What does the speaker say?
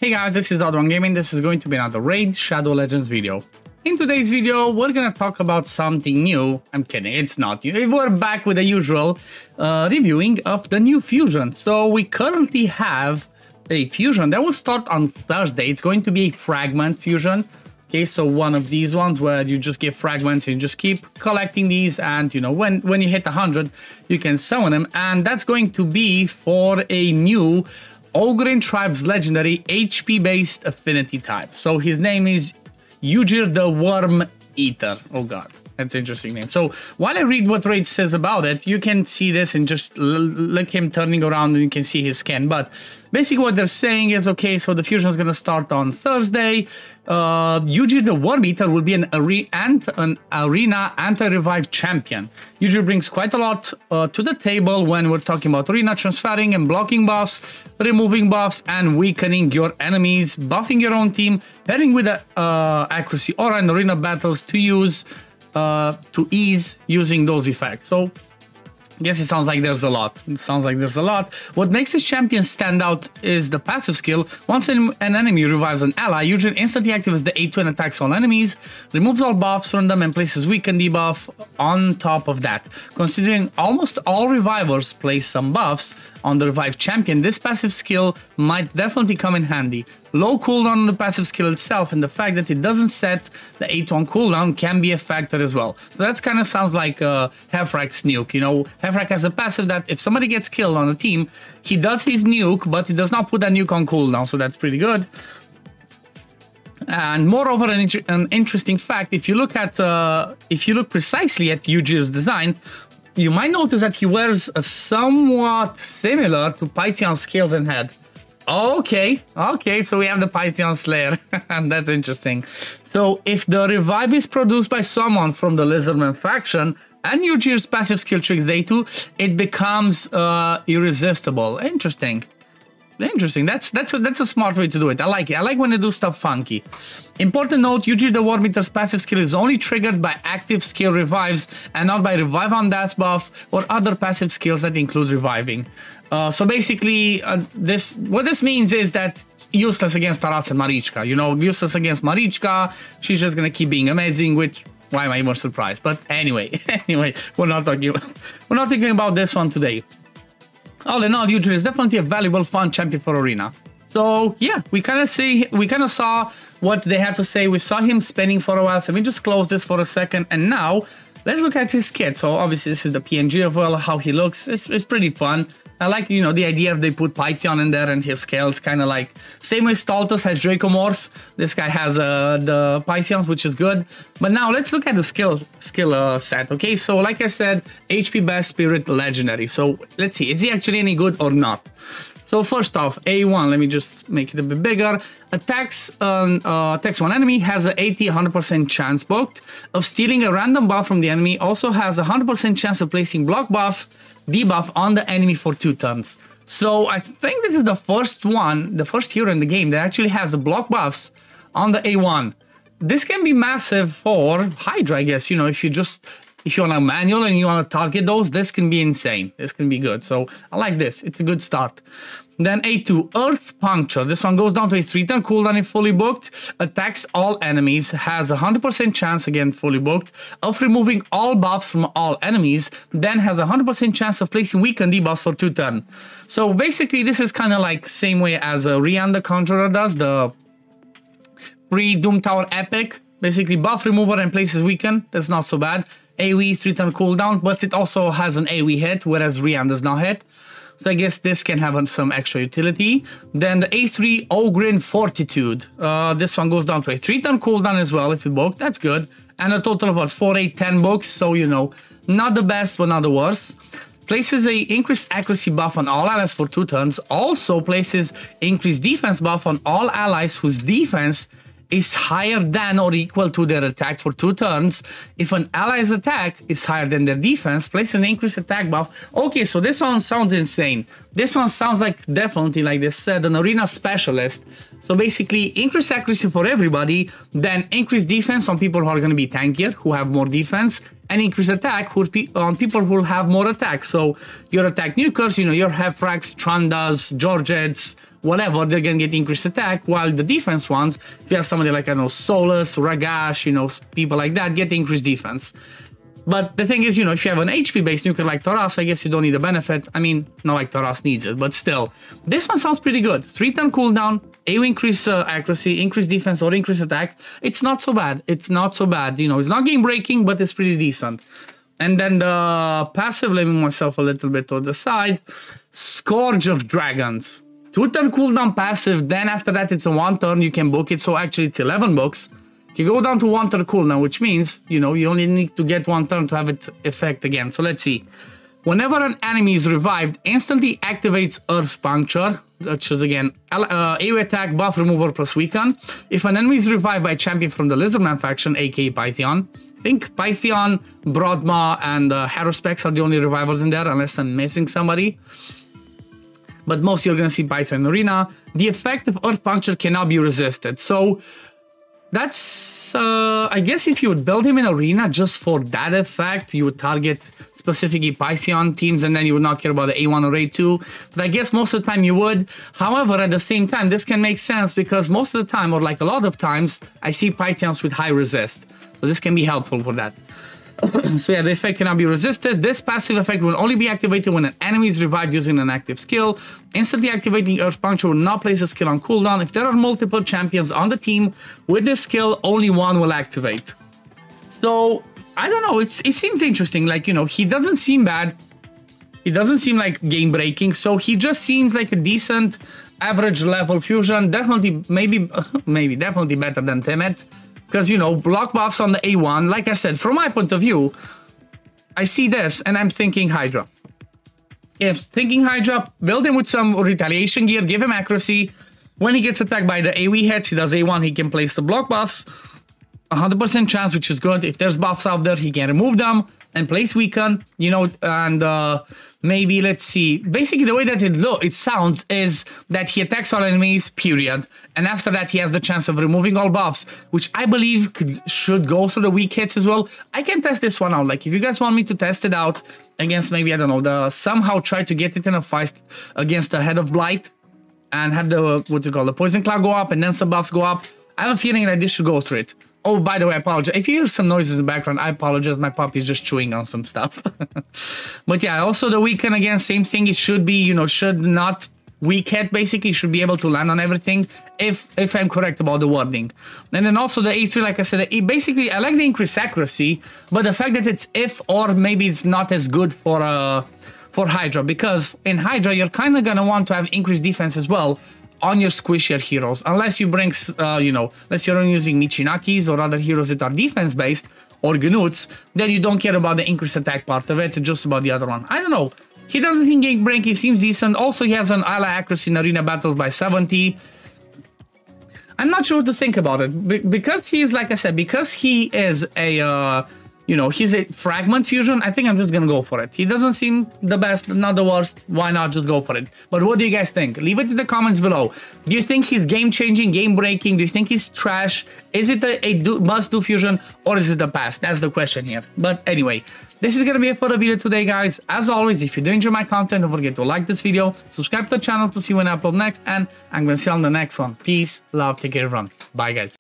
Hey guys, this is OddOneGaming. This is going to be another Raid Shadow Legends video. In today's video, we're gonna talk about something new. I'm kidding, it's not new. We're back with the usual reviewing of the new fusion. So we currently have a fusion that will start on Thursday. It's going to be a fragment fusion. Okay, so one of these ones where you just get fragments and just keep collecting these, and you know, when you hit 100, you can summon them, and that's going to be for a new Ugir Tribe's legendary HP-based affinity type. So his name is Ugir The Wyrmeater. Oh god, that's an interesting name. So while I read what Raid says about it, you can see this and just look him turning around and you can see his skin. But basically what they're saying is, okay, so the fusion is going to start on Thursday. Ugir The Wyrmeater will be an arena anti-revive champion. Ugir brings quite a lot to the table when we're talking about arena, transferring and blocking buffs, removing buffs, and weakening your enemies, buffing your own team, pairing with accuracy aura in arena battles to use to ease using those effects. So yes, it sounds like there's a lot. What makes this champion stand out is the passive skill. Once an enemy revives an ally, Ugir instantly activates the A2 and attacks all enemies, removes all buffs from them, and places weaken debuff on top of that. Considering almost all revivers place some buffs on the revived champion, this passive skill might definitely come in handy. Low cooldown on the passive skill itself, and the fact that it doesn't set the A2 on cooldown can be a factor as well. So that kind of sounds like Hefrak's nuke. You know, Hefrak has a passive that if somebody gets killed on a team, he does his nuke, but he does not put that nuke on cooldown, so that's pretty good. And moreover, an interesting fact: if you look precisely at Ugir's design, you might notice that he wears a somewhat similar to Pythion's scales and head. Okay, so we have the Python Slayer, and that's interesting. So if the revive is produced by someone from the Lizardman faction, and Ugir's passive skill triggers A2, it becomes irresistible. Interesting. That's a smart way to do it. I like it. I like when they do stuff funky. Important note: Ugir The Wyrmeater's passive skill is only triggered by active skill revives and not by revive on death buff or other passive skills that include reviving. So basically, what this means is that useless against Taras and Marichka. You know, useless against Marichka. She's just gonna keep being amazing. Which, why am I even surprised? But anyway, we're not talking about this one today. All in all, Ugir is definitely a valuable, fun champion for arena. So yeah, we kind of saw what they had to say. We saw him spinning for a while, so we just close this for a second, and now let's look at his kit. So obviously this is the PNG of well, how he looks. It's pretty fun. I like, you know, the idea if they put Python in there and his scales, kind of like same way Stoltos has Dracomorph. This guy has the Pythons, which is good. But now let's look at the skill set. Okay, so like I said, HP best spirit legendary. So let's see, is he actually any good or not? So first off, A1, let me just make it a bit bigger. Attacks one enemy, has an 100% chance booked of stealing a random buff from the enemy. Also has a 100% chance of placing block buff, debuff on the enemy for 2 turns. So I think this is the first hero in the game that actually has the block buffs on the A1. This can be massive for Hydra, I guess. You know, if you want a manual and you want to target those, this can be insane. This can be good. So I like this. It's a good start. Then A2, Earth Puncture. This one goes down to a 3-turn cooldown if fully booked. Attacks all enemies. Has a 100% chance, again fully booked, of removing all buffs from all enemies. Then has a 100% chance of placing weaken debuffs for 2 turns. So basically this is kind of like same way as Rian the Conjurer does. The free Doom Tower Epic. Basically buff remover and places weaken. That's not so bad. AoE 3-turn cooldown, but it also has an AoE hit, whereas Rian does not hit. So I guess this can have some extra utility. Then the A3 Ugir Fortitude. This one goes down to a 3-turn cooldown as well if you book. That's good. And a total of what, 4, 8, 10 books. So, you know, not the best, but not the worst. Places a increased accuracy buff on all allies for 2 turns. Also places increased defense buff on all allies whose defense is higher than or equal to their attack for 2 turns. If an ally's attack is higher than their defense, place an increased attack buff. Okay, so this one sounds insane. This one sounds like definitely, like they said, an arena specialist. So basically, increased accuracy for everybody, then increased defense on people who are going to be tankier, who have more defense, and increase attack on people who will have more attack. So your attack nukers, you know, your Hefrax, Trandas, Georgets, whatever, they're gonna get increased attack, while the defense ones, if you have somebody like, I don't know, Solus, Ragash, you know, people like that, get increased defense. But the thing is, you know, if you have an HP-based nuker like Taras, I guess you don't need a benefit. I mean, not like Taras needs it, but still. This one sounds pretty good. 3-turn cooldown, AoE increase accuracy, increase defense, or increase attack. It's not so bad. It's not so bad. You know, it's not game-breaking, but it's pretty decent. And then the passive, let me move myself a little bit to the side. Scourge of Dragons. 2-turn cooldown passive, then after that it's a 1-turn, you can book it, so actually it's 11 books. You go down to 1-turn cooldown, which means, you know, you only need to get 1 turn to have it effect again. So let's see. Whenever an enemy is revived, instantly activates Earth Puncture, which is again AoE attack, buff remover plus weaken. If an enemy is revived by a champion from the Lizardman faction, aka Pythion, I think Pythion, Broadmaw, and Haruspex are the only revivals in there, unless I'm missing somebody. But most you're gonna see Python in Arena. The effect of Earth Puncture cannot be resisted. So that's, I guess if you would build him in Arena just for that effect, you would target specifically Pythion teams and then you would not care about the A1 or A2. But I guess most of the time you would. However, at the same time, this can make sense because most of the time, or like a lot of times, I see Pythions with high resist. So this can be helpful for that. So yeah, the effect cannot be resisted. This passive effect will only be activated when an enemy is revived using an active skill. Instantly activating Earth Puncture will not place a skill on cooldown. If there are multiple champions on the team with this skill, only one will activate. So, I don't know, it seems interesting. Like, you know, he doesn't seem bad. He doesn't seem like game-breaking, so he just seems like a decent average level fusion. Definitely, maybe definitely better than Timid. Because, you know, block buffs on the A1, like I said, from my point of view, I see this and I'm thinking Hydra. If thinking Hydra, build him with some retaliation gear, give him accuracy. When he gets attacked by the AoE hits, he does A1, he can place the block buffs. 100% chance, which is good. If there's buffs out there, he can remove them and place weaken, you know, and maybe, let's see. Basically, the way that it sounds is that he attacks all enemies, period. And after that, he has the chance of removing all buffs, which I believe should go through the weak hits as well. I can test this one out. Like, if you guys want me to test it out against maybe, I don't know, somehow try to get it in a fight against the Head of Blight and have the, what's it called, the Poison Cloud go up and then some buffs go up, I have a feeling that this should go through it. Oh, by the way, I apologize. If you hear some noises in the background, I apologize. My puppy is just chewing on some stuff. But yeah, also the weaken, again, same thing. It should be, you know, should not weak hit, basically. Should be able to land on everything, if I'm correct about the wording. And then also the A3, like I said, basically, I like the increased accuracy, but the fact that it's if or maybe it's not as good for Hydra, because in Hydra, you're kind of going to want to have increased defense as well on your squishier heroes, unless you bring, you know, unless you're only using Michinakis or other heroes that are defense-based, or Gnuts, then you don't care about the increased attack part of it, just about the other one. I don't know. He doesn't think game break, he seems decent. Also, he has an ally accuracy in arena battles by 70. I'm not sure what to think about it, because he is, like I said, because he is a, you know, he's a fragment fusion, I think I'm just gonna go for it. He doesn't seem the best, not the worst. Why not just go for it? But what do you guys think? Leave it in the comments below. Do you think he's game-changing, game-breaking? Do you think he's trash? Is it a must-do fusion, or is it the past? That's the question here. But anyway, this is gonna be it for the video today, guys. As always, if you do enjoy my content, don't forget to like this video, subscribe to the channel to see when I upload next, and I'm gonna see you on the next one. Peace, love, take care, everyone. Bye, guys.